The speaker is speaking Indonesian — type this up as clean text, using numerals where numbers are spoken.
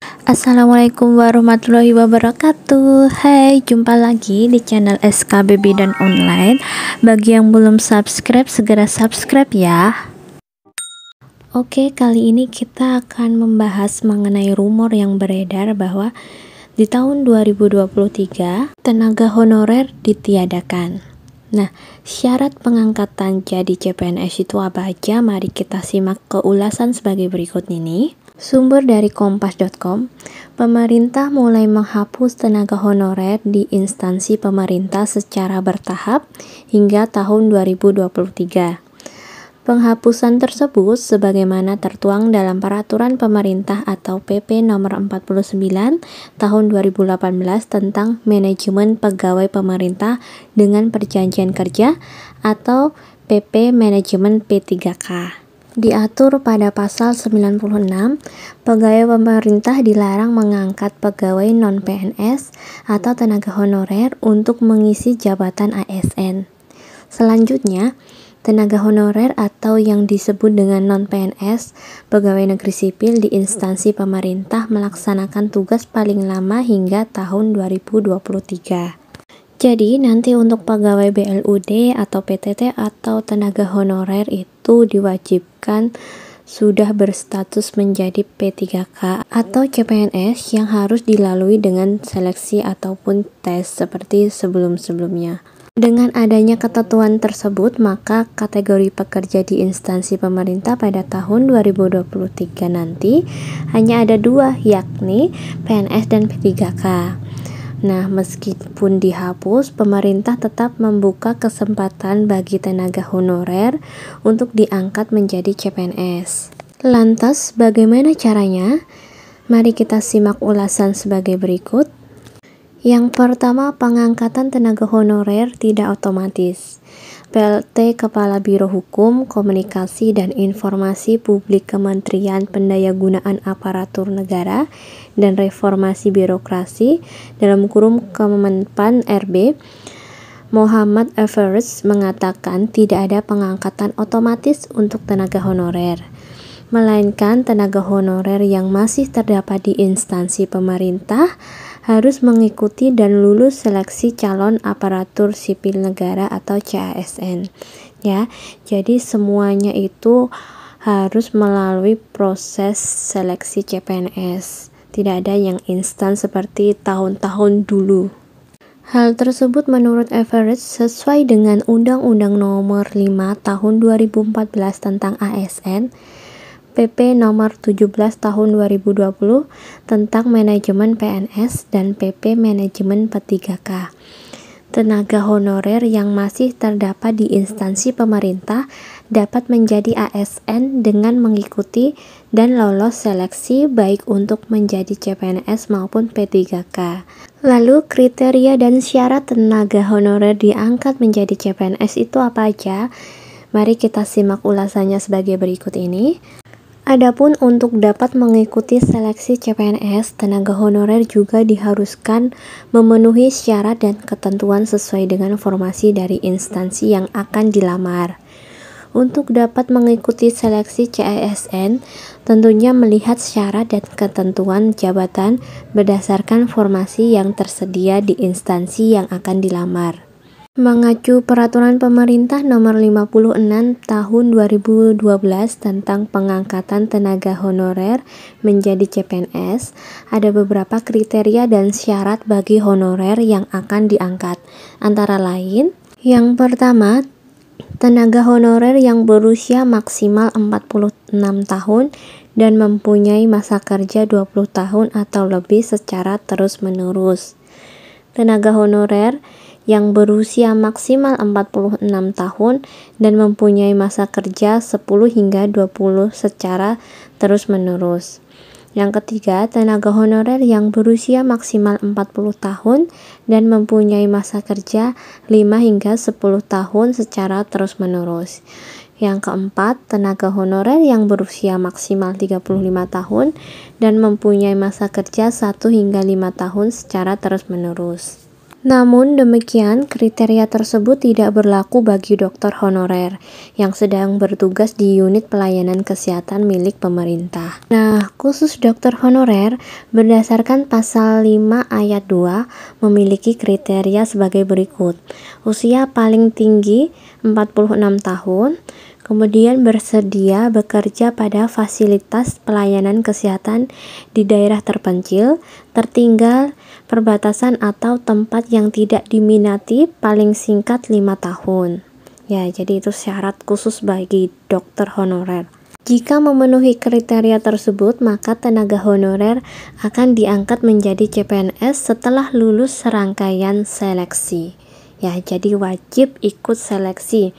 Assalamualaikum warahmatullahi wabarakatuh. Hai, jumpa lagi di channel SKB Bidan Online. Bagi yang belum subscribe, segera subscribe ya. Oke, kali ini kita akan membahas mengenai rumor yang beredar bahwa di tahun 2023 tenaga honorer ditiadakan. Nah, syarat pengangkatan jadi CPNS itu apa aja? Mari kita simak ke ulasan sebagai berikut ini. Sumber dari kompas.com, pemerintah mulai menghapus tenaga honorer di instansi pemerintah secara bertahap hingga tahun 2023. Penghapusan tersebut sebagaimana tertuang dalam Peraturan Pemerintah atau PP Nomor 49 Tahun 2018 tentang Manajemen Pegawai Pemerintah dengan Perjanjian Kerja atau PP Manajemen P3K. Diatur pada pasal 96, pegawai pemerintah dilarang mengangkat pegawai non-PNS atau tenaga honorer untuk mengisi jabatan ASN. Selanjutnya, tenaga honorer atau yang disebut dengan non-PNS, pegawai negeri sipil di instansi pemerintah melaksanakan tugas paling lama hingga tahun 2023. Jadi nanti untuk pegawai BLUD atau PTT atau tenaga honorer itu diwajibkan sudah berstatus menjadi P3K atau CPNS yang harus dilalui dengan seleksi ataupun tes seperti sebelum-sebelumnya. Dengan adanya ketentuan tersebut, maka kategori pekerja di instansi pemerintah pada tahun 2023 nanti hanya ada dua, yakni PNS dan P3K. Nah, meskipun dihapus, pemerintah tetap membuka kesempatan bagi tenaga honorer untuk diangkat menjadi CPNS. Lantas, bagaimana caranya? Mari kita simak ulasan sebagai berikut. Yang pertama, pengangkatan tenaga honorer tidak otomatis. PLT Kepala Biro Hukum, Komunikasi dan Informasi Publik Kementerian Pendayagunaan Aparatur Negara dan Reformasi Birokrasi dalam kurung Kemenpan RB, Muhammad Everest mengatakan tidak ada pengangkatan otomatis untuk tenaga honorer, melainkan tenaga honorer yang masih terdapat di instansi pemerintah harus mengikuti dan lulus seleksi calon aparatur sipil negara atau CASN. Ya, jadi semuanya itu harus melalui proses seleksi CPNS. Tidak ada yang instan seperti tahun-tahun dulu. Hal tersebut menurut Everett sesuai dengan Undang-Undang Nomor 5 Tahun 2014 tentang ASN, PP Nomor 17 Tahun 2020 tentang Manajemen PNS dan PP Manajemen P3K. Tenaga honorer yang masih terdapat di instansi pemerintah dapat menjadi ASN dengan mengikuti dan lolos seleksi baik untuk menjadi CPNS maupun P3K. Lalu kriteria dan syarat tenaga honorer diangkat menjadi CPNS itu apa aja? Mari kita simak ulasannya sebagai berikut ini. Adapun untuk dapat mengikuti seleksi CPNS, tenaga honorer juga diharuskan memenuhi syarat dan ketentuan sesuai dengan formasi dari instansi yang akan dilamar. Untuk dapat mengikuti seleksi CASN, tentunya melihat syarat dan ketentuan jabatan berdasarkan formasi yang tersedia di instansi yang akan dilamar. Mengacu Peraturan Pemerintah Nomor 56 Tahun 2012 tentang pengangkatan tenaga honorer menjadi CPNS, ada beberapa kriteria dan syarat bagi honorer yang akan diangkat. Antara lain, yang pertama, tenaga honorer yang berusia maksimal 46 tahun dan mempunyai masa kerja 20 tahun atau lebih secara terus-menerus. Tenaga honorer yang berusia maksimal 46 tahun dan mempunyai masa kerja 10 hingga 20 secara terus-menerus. Yang ketiga, tenaga honorer yang berusia maksimal 40 tahun dan mempunyai masa kerja 5 hingga 10 tahun secara terus-menerus. Yang keempat, tenaga honorer yang berusia maksimal 35 tahun dan mempunyai masa kerja 1 hingga 5 tahun secara terus-menerus. Namun demikian, kriteria tersebut tidak berlaku bagi dokter honorer yang sedang bertugas di unit pelayanan kesehatan milik pemerintah. Nah, khusus dokter honorer berdasarkan pasal 5 ayat 2 memiliki kriteria sebagai berikut. Usia paling tinggi 46 tahun, kemudian bersedia bekerja pada fasilitas pelayanan kesehatan di daerah terpencil, tertinggal, perbatasan atau tempat yang tidak diminati paling singkat 5 tahun. Ya, jadi itu syarat khusus bagi dokter honorer. Jika memenuhi kriteria tersebut, maka tenaga honorer akan diangkat menjadi CPNS setelah lulus serangkaian seleksi. Ya, jadi wajib ikut seleksi